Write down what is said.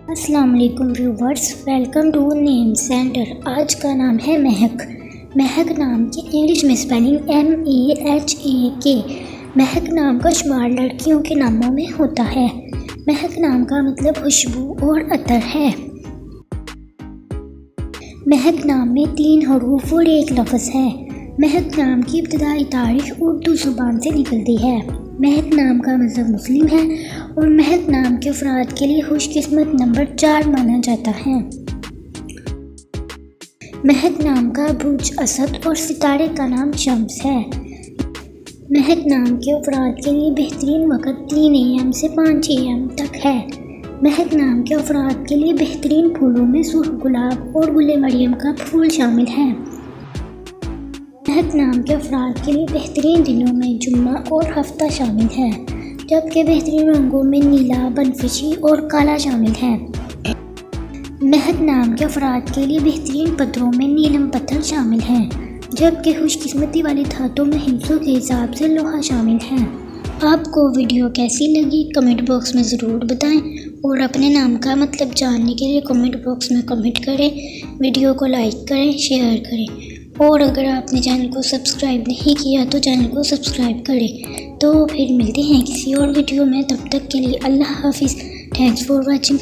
अस्सलाम वालेकुम viewers, welcome to name centre. आज का नाम है महक। महक नाम की इंग्लिश में स्पेलिंग MEHAK। महक नाम का शुमार लड़कियों के नामों में होता है। महक नाम का मतलब खुशबू और अतर है। महक नाम में 3 हरूफ और 1 लफ्ज़ है। महक नाम की इब्तिदाई तारीख उर्दू ज़ुबान से निकलती है। महक नाम का मतलब मुस्लिम है और महक नाम के अफराद के लिए खुशकिस्मत नंबर 4 माना जाता है। महक नाम का बुर्ज असद और सितारे का नाम शम्स है। महक नाम के अफराद के लिए बेहतरीन वक़्त 3 AM से 5 AM तक है। महक नाम के अफराद के लिए बेहतरीन फूलों में सुर्ख गुलाब और गुले मरियम का फूल शामिल है। महक नाम के अफराद के लिए बेहतरीन दिनों में जुम्मा और हफ्ता शामिल है, जबकि बेहतरीन रंगों में नीला, बनफशी और काला शामिल है। महक नाम के अफराद के लिए बेहतरीन पत्थरों में नीलम पत्थर शामिल है, जबकि खुशकिस्मती वाली धातों में हिस्सों के हिसाब से लोहा शामिल है। आपको वीडियो कैसी लगी कमेंट बॉक्स में ज़रूर बताएं और अपने नाम का मतलब जानने के लिए कमेंट बॉक्स में कमेंट करें। वीडियो को लाइक करें, शेयर करें और अगर आपने चैनल को सब्सक्राइब नहीं किया तो चैनल को सब्सक्राइब करें। तो फिर मिलते हैं किसी और वीडियो में, तब तक के लिए अल्लाह हाफिज़। Thanks for watching.